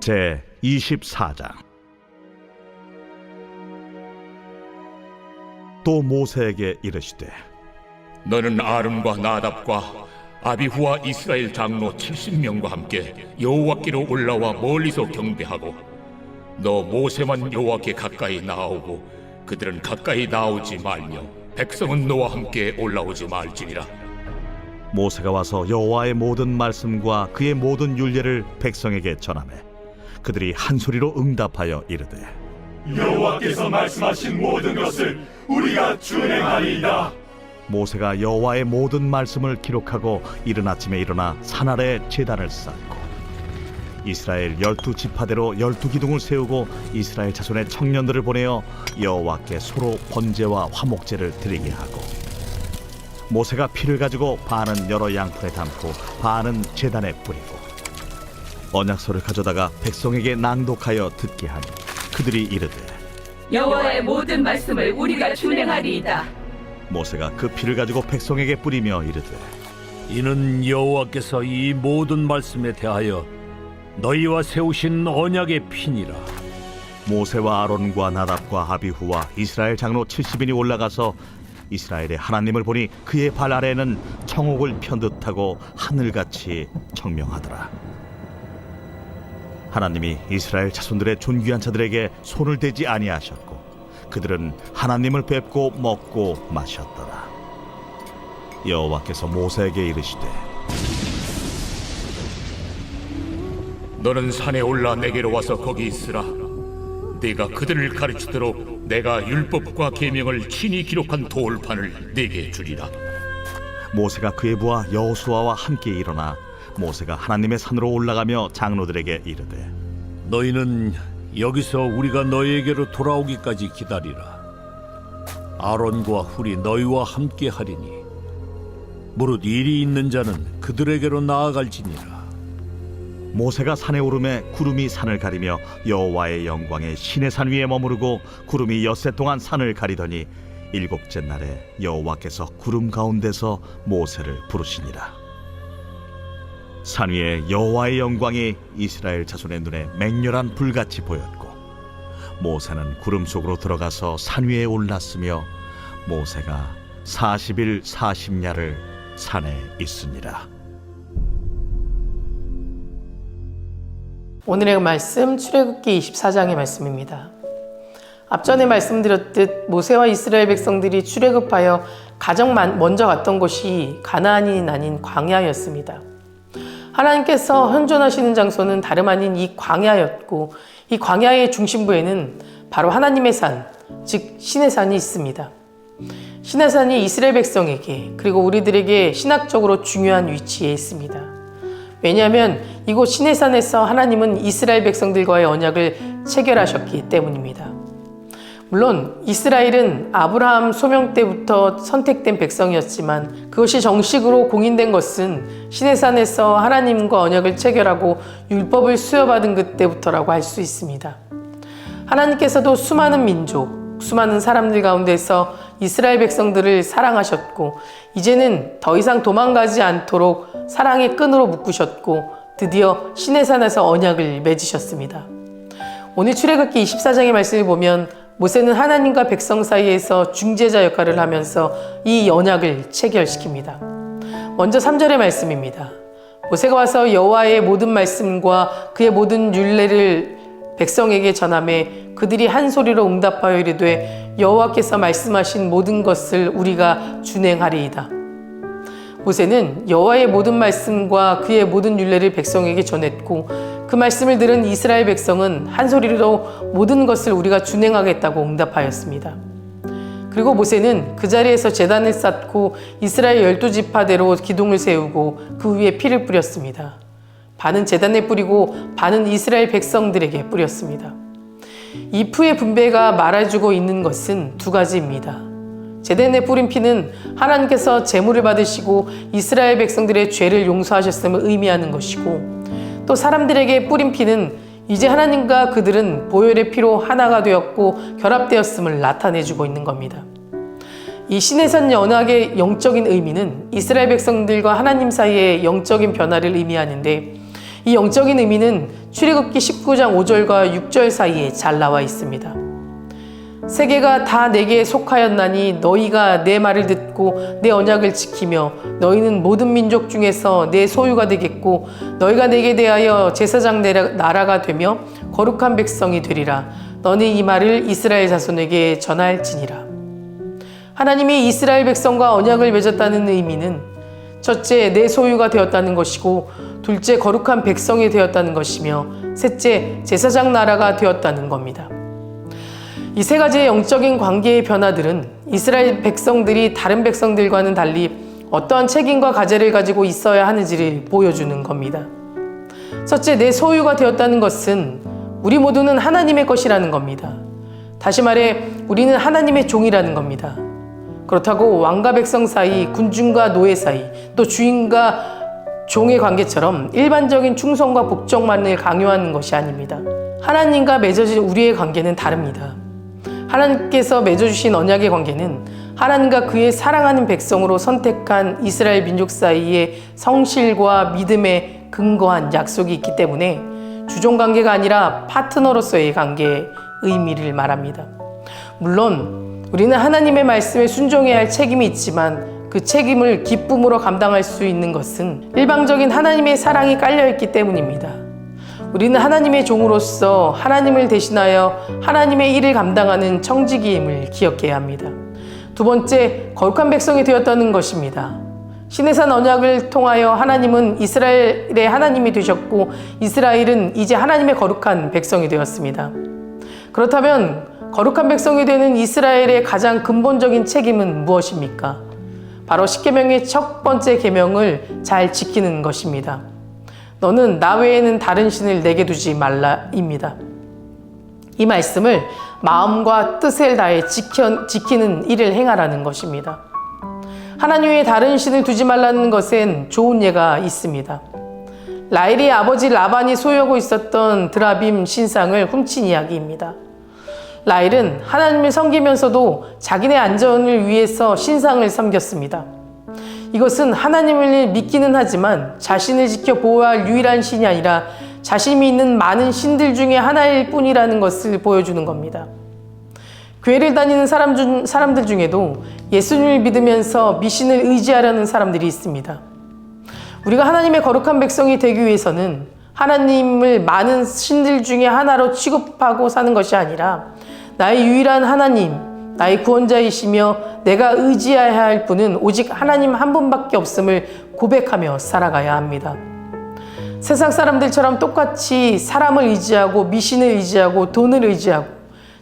제 24장. 또 모세에게 이르시되 너는 아론과 나답과 아비후와 이스라엘 장로 70명과 함께 여호와께로 올라와 멀리서 경배하고 너 모세만 여호와께 가까이 나아오고 그들은 가까이 나오지 말며 백성은 너와 함께 올라오지 말지니라. 모세가 와서 여호와의 모든 말씀과 그의 모든 율례를 백성에게 전하매 그들이 한 소리로 응답하여 이르되 여호와께서 말씀하신 모든 것을 우리가 준행하리이다. 모세가 여호와의 모든 말씀을 기록하고 이른 아침에 일어나 산 아래 제단을 쌓고 이스라엘 12지파대로 12기둥을 세우고 이스라엘 자손의 청년들을 보내어 여호와께 소로 번제와 화목제를 드리게 하고 모세가 피를 가지고 반은 여러 양푼에 담고 반은 제단에 뿌리고 언약서를 가져다가 백성에게 낭독하여 듣게 하니 그들이 이르되 여호와의 모든 말씀을 우리가 준행하리이다. 모세가 그 피를 가지고 백성에게 뿌리며 이르되 이는 여호와께서 이 모든 말씀에 대하여 너희와 세우신 언약의 피니라. 모세와 아론과 나답과 아비후와 이스라엘 장로 70인이 올라가서 이스라엘의 하나님을 보니 그의 발 아래는 청옥을 편 듯하고 하늘같이 청명하더라. 하나님이 이스라엘 자손들의 존귀한 자들에게 손을 대지 아니하셨고 그들은 하나님을 뵙고 먹고 마셨더라. 여호와께서 모세에게 이르시되 너는 산에 올라 내게로 와서 거기 있으라. 네가 그들을 가르치도록 내가 율법과 계명을 친히 기록한 돌판을 네게 주리라. 모세가 그의 부하 여호수아와 함께 일어나 모세가 하나님의 산으로 올라가며 장로들에게 이르되 너희는 여기서 우리가 너희에게로 돌아오기까지 기다리라. 아론과 훌이 너희와 함께 하리니 무릇 일이 있는 자는 그들에게로 나아갈지니라. 모세가 산에 오르매 구름이 산을 가리며 여호와의 영광에 시내산 위에 머무르고 구름이 엿새 동안 산을 가리더니 일곱째 날에 여호와께서 구름 가운데서 모세를 부르시니라. 산 위에 여호와의 영광이 이스라엘 자손의 눈에 맹렬한 불같이 보였고 모세는 구름 속으로 들어가서 산 위에 올랐으며 모세가 40일 40야를 산에 있으니라. 오늘의 말씀 출애굽기 24장의 말씀입니다. 앞전에 말씀드렸듯 모세와 이스라엘 백성들이 출애굽하여 가장 먼저 갔던 곳이 가나안이 아닌 광야였습니다. 하나님께서 현존하시는 장소는 다름 아닌 이 광야였고 이 광야의 중심부에는 바로 하나님의 산, 즉 시내산이 있습니다. 시내산이 이스라엘 백성에게 그리고 우리들에게 신학적으로 중요한 위치에 있습니다. 왜냐하면 이곳 시내산에서 하나님은 이스라엘 백성들과의 언약을 체결하셨기 때문입니다. 물론 이스라엘은 아브라함 소명 때부터 선택된 백성이었지만 그것이 정식으로 공인된 것은 시내산에서 하나님과 언약을 체결하고 율법을 수여받은 그때부터라고 할 수 있습니다. 하나님께서도 수많은 민족, 수많은 사람들 가운데서 이스라엘 백성들을 사랑하셨고 이제는 더 이상 도망가지 않도록 사랑의 끈으로 묶으셨고 드디어 시내산에서 언약을 맺으셨습니다. 오늘 출애굽기 24장의 말씀을 보면 모세는 하나님과 백성 사이에서 중재자 역할을 하면서 이 언약을 체결시킵니다. 먼저 3절의 말씀입니다. 모세가 와서 여호와의 모든 말씀과 그의 모든 율례를 백성에게 전하매 그들이 한 소리로 응답하여 이르되 여호와께서 말씀하신 모든 것을 우리가 준행하리이다. 모세는 여호와의 모든 말씀과 그의 모든 율례를 백성에게 전했고 그 말씀을 들은 이스라엘 백성은 한 소리로 모든 것을 우리가 준행하겠다고 응답하였습니다. 그리고 모세는 그 자리에서 제단을 쌓고 이스라엘 12지파대로 기둥을 세우고 그 위에 피를 뿌렸습니다. 반은 제단에 뿌리고 반은 이스라엘 백성들에게 뿌렸습니다. 이 피의 분배가 말해주고 있는 것은 두 가지입니다. 제단에 뿌린 피는 하나님께서 제물을 받으시고 이스라엘 백성들의 죄를 용서하셨음을 의미하는 것이고 또 사람들에게 뿌린 피는 이제 하나님과 그들은 보혈의 피로 하나가 되었고 결합되었음을 나타내주고 있는 겁니다. 이 시내산 언약의 영적인 의미는 이스라엘 백성들과 하나님 사이의 영적인 변화를 의미하는데 이 영적인 의미는 출애굽기 19장 5절과 6절 사이에 잘 나와 있습니다. 세계가 다 내게 속하였나니 너희가 내 말을 듣고 내 언약을 지키며 너희는 모든 민족 중에서 내 소유가 되겠고 너희가 내게 대하여 제사장 나라가 되며 거룩한 백성이 되리라. 너는 이 말을 이스라엘 자손에게 전할지니라. 하나님이 이스라엘 백성과 언약을 맺었다는 의미는 첫째, 내 소유가 되었다는 것이고, 둘째, 거룩한 백성이 되었다는 것이며, 셋째, 제사장 나라가 되었다는 겁니다. 이 세 가지의 영적인 관계의 변화들은 이스라엘 백성들이 다른 백성들과는 달리 어떠한 책임과 과제를 가지고 있어야 하는지를 보여주는 겁니다. 첫째, 내 소유가 되었다는 것은 우리 모두는 하나님의 것이라는 겁니다. 다시 말해 우리는 하나님의 종이라는 겁니다. 그렇다고 왕과 백성 사이, 군중과 노예 사이, 또 주인과 종의 관계처럼 일반적인 충성과 복종만을 강요하는 것이 아닙니다. 하나님과 맺어진 우리의 관계는 다릅니다. 하나님께서 맺어주신 언약의 관계는 하나님과 그의 사랑하는 백성으로 선택한 이스라엘 민족 사이에 성실과 믿음에 근거한 약속이 있기 때문에 주종관계가 아니라 파트너로서의 관계의 의미를 말합니다. 물론 우리는 하나님의 말씀에 순종해야 할 책임이 있지만 그 책임을 기쁨으로 감당할 수 있는 것은 일방적인 하나님의 사랑이 깔려있기 때문입니다. 우리는 하나님의 종으로서 하나님을 대신하여 하나님의 일을 감당하는 청지기임을 기억해야 합니다. 두 번째, 거룩한 백성이 되었다는 것입니다. 시내산 언약을 통하여 하나님은 이스라엘의 하나님이 되셨고 이스라엘은 이제 하나님의 거룩한 백성이 되었습니다. 그렇다면 거룩한 백성이 되는 이스라엘의 가장 근본적인 책임은 무엇입니까? 바로 십계명의 첫 번째 계명을 잘 지키는 것입니다. 너는 나 외에는 다른 신을 내게 두지 말라입니다. 이 말씀을 마음과 뜻을 다해 지키는 일을 행하라는 것입니다. 하나님 외에 다른 신을 두지 말라는 것엔 좋은 예가 있습니다. 라헬의 아버지 라반이 소유하고 있었던 드라빔 신상을 훔친 이야기입니다. 라헬은 하나님을 섬기면서도 자기네 안전을 위해서 신상을 섬겼습니다. 이것은 하나님을 믿기는 하지만 자신을 지켜 보호할 유일한 신이 아니라 자신이 있는 많은 신들 중에 하나일 뿐이라는 것을 보여주는 겁니다. 교회를 다니는 사람들 중에도 예수님을 믿으면서 미신을 의지하려는 사람들이 있습니다. 우리가 하나님의 거룩한 백성이 되기 위해서는 하나님을 많은 신들 중에 하나로 취급하고 사는 것이 아니라 나의 유일한 하나님, 나의 구원자이시며 내가 의지해야 할 분은 오직 하나님 한 분밖에 없음을 고백하며 살아가야 합니다. 세상 사람들처럼 똑같이 사람을 의지하고 미신을 의지하고 돈을 의지하고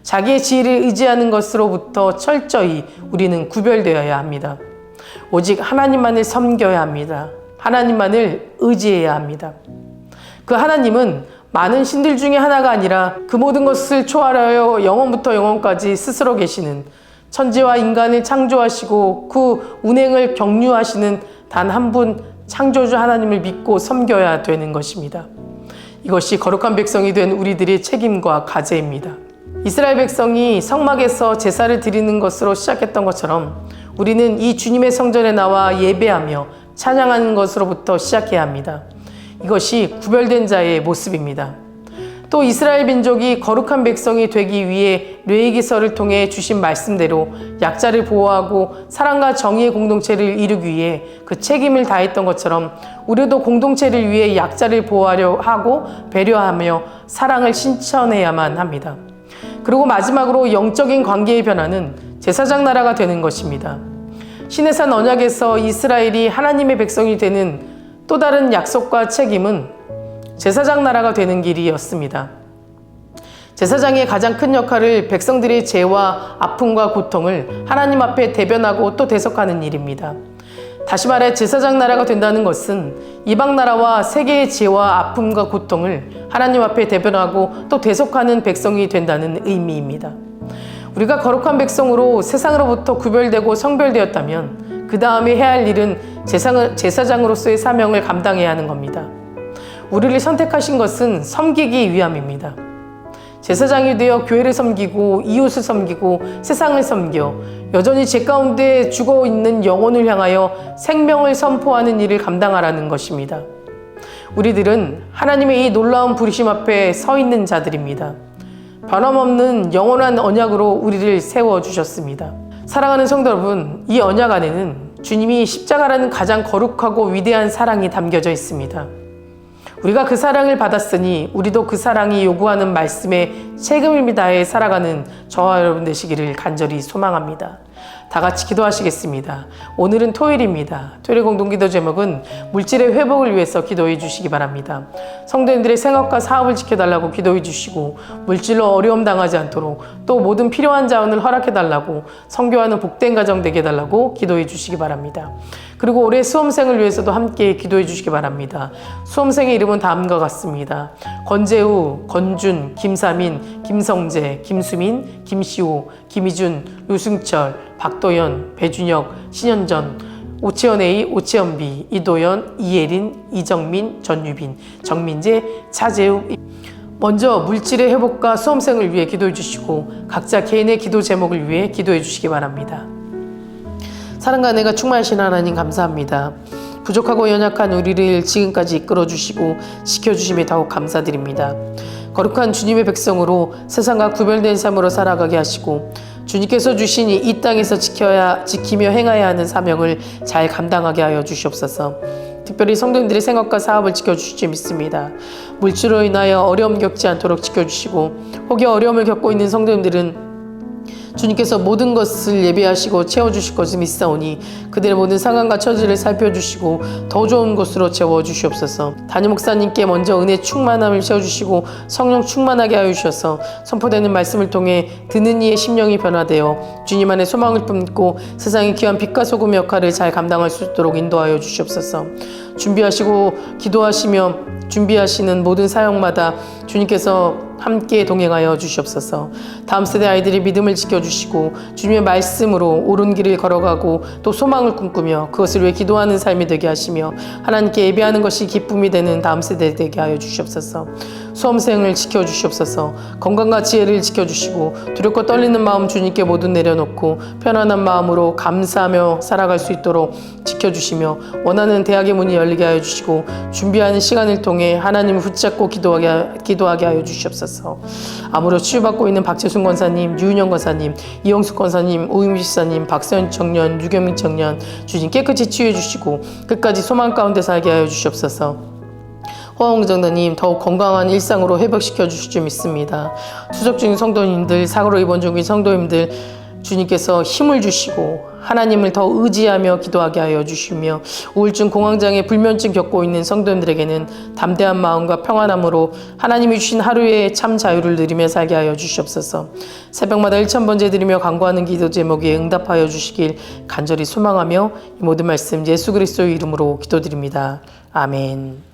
자기의 지혜를 의지하는 것으로부터 철저히 우리는 구별되어야 합니다. 오직 하나님만을 섬겨야 합니다. 하나님만을 의지해야 합니다. 그 하나님은 많은 신들 중에 하나가 아니라 그 모든 것을 초월하여 영원부터 영원까지 스스로 계시는 천지와 인간을 창조하시고 그 운행을 경유하시는 단 한 분 창조주 하나님을 믿고 섬겨야 되는 것입니다. 이것이 거룩한 백성이 된 우리들의 책임과 과제입니다. 이스라엘 백성이 성막에서 제사를 드리는 것으로 시작했던 것처럼 우리는 이 주님의 성전에 나와 예배하며 찬양하는 것으로부터 시작해야 합니다. 이것이 구별된 자의 모습입니다. 또 이스라엘 민족이 거룩한 백성이 되기 위해 레위기서를 통해 주신 말씀대로 약자를 보호하고 사랑과 정의의 공동체를 이루기 위해 그 책임을 다했던 것처럼 우리도 공동체를 위해 약자를 보호하려 하고 배려하며 사랑을 실천해야만 합니다. 그리고 마지막으로 영적인 관계의 변화는 제사장 나라가 되는 것입니다. 시내산 언약에서 이스라엘이 하나님의 백성이 되는 또 다른 약속과 책임은 제사장 나라가 되는 길이었습니다. 제사장의 가장 큰 역할을 백성들의 죄와 아픔과 고통을 하나님 앞에 대변하고 또 대속하는 일입니다. 다시 말해 제사장 나라가 된다는 것은 이방 나라와 세계의 죄와 아픔과 고통을 하나님 앞에 대변하고 또 대속하는 백성이 된다는 의미입니다. 우리가 거룩한 백성으로 세상으로부터 구별되고 성별되었다면 그 다음에 해야 할 일은 제사장으로서의 사명을 감당해야 하는 겁니다. 우리를 선택하신 것은 섬기기 위함입니다. 제사장이 되어 교회를 섬기고 이웃을 섬기고 세상을 섬겨 여전히 죄 가운데 죽어있는 영혼을 향하여 생명을 선포하는 일을 감당하라는 것입니다. 우리들은 하나님의 이 놀라운 부르심 앞에 서 있는 자들입니다. 변함없는 영원한 언약으로 우리를 세워주셨습니다. 사랑하는 성도 여러분, 이 언약 안에는 주님이 십자가라는 가장 거룩하고 위대한 사랑이 담겨져 있습니다. 우리가 그 사랑을 받았으니 우리도 그 사랑이 요구하는 말씀에 책임을 다해 살아가는 저와 여러분 되시기를 간절히 소망합니다. 다 같이 기도하시겠습니다. 오늘은 토요일입니다. 토요일 공동기도 제목은 물질의 회복을 위해서 기도해 주시기 바랍니다. 성도님들의 생업과 사업을 지켜달라고 기도해 주시고 물질로 어려움 당하지 않도록 또 모든 필요한 자원을 허락해 달라고 성교하는 복된 가정 되게 해달라고 기도해 주시기 바랍니다. 그리고 올해 수험생을 위해서도 함께 기도해 주시기 바랍니다. 수험생의 이름은 다음과 같습니다. 권재우, 권준, 김사민, 김성재, 김수민, 김시호, 김희준, 유승철, 박도연, 배준혁, 신현전, 오채연 A, 오채연 B, 이도연, 이예린, 이정민, 전유빈, 정민재, 차재욱. 먼저 물질의 회복과 수험생을 위해 기도해 주시고 각자 개인의 기도 제목을 위해 기도해 주시기 바랍니다. 사랑과 은혜가 충만하신 하나님 감사합니다. 부족하고 연약한 우리를 지금까지 이끌어주시고 지켜주심에 더욱 감사드립니다. 거룩한 주님의 백성으로 세상과 구별된 삶으로 살아가게 하시고 주님께서 주신 이 땅에서 지키며 행해야 하는 사명을 잘 감당하게 하여 주시옵소서. 특별히 성도님들의 생업과 사업을 지켜주실 줄 믿습니다. 물질로 인하여 어려움 겪지 않도록 지켜주시고 혹여 어려움을 겪고 있는 성도님들은 주님께서 모든 것을 예비하시고 채워주실 것을 믿사오니 그들의 모든 상황과 처지를 살펴주시고 더 좋은 것으로 채워주시옵소서. 담임 목사님께 먼저 은혜 충만함을 채워주시고 성령 충만하게 하여 주셔서 선포되는 말씀을 통해 듣는 이의 심령이 변화되어 주님 안에 소망을 품고 세상의 귀한 빛과 소금 역할을 잘 감당할 수 있도록 인도하여 주시옵소서. 준비하시고 기도하시며 준비하시는 모든 사역마다 주님께서 함께 동행하여 주시옵소서. 다음 세대 아이들의 믿음을 지켜주시고 주님의 말씀으로 옳은 길을 걸어가고 또 소망을 꿈꾸며 그것을 위해 기도하는 삶이 되게 하시며 하나님께 예배하는 것이 기쁨이 되는 다음 세대 되게 하여 주시옵소서. 수험생을 지켜주시옵소서. 건강과 지혜를 지켜주시고 두렵고 떨리는 마음 주님께 모두 내려놓고 편안한 마음으로 감사하며 살아갈 수 있도록 지켜주시며 원하는 대학의 문이 열리게 하여 주시고 준비하는 시간을 통해 하나님을 붙잡고 기도하게 하여 주시옵소서. 암으로 치유받고 있는 박재순 권사님, 유은영 권사님, 이영숙 권사님, 오윤미 집사님, 박세현 청년, 유경민 청년 주님 깨끗이 치유해 주시고 끝까지 소망 가운데 살게 하여 주시옵소서. 호황정다님 더욱 건강한 일상으로 회복시켜 주실 줄 믿습니다. 투석 중인 성도님들, 사고로 입원 중인 성도님들 주님께서 힘을 주시고 하나님을 더 의지하며 기도하게 하여 주시며 우울증, 공황장애, 불면증 겪고 있는 성도님들에게는 담대한 마음과 평안함으로 하나님이 주신 하루의 참 자유를 누리며 살게 하여 주시옵소서. 새벽마다 1000번째 드리며 간구하는 기도 제목에 응답하여 주시길 간절히 소망하며 이 모든 말씀 예수 그리스도의 이름으로 기도드립니다. 아멘.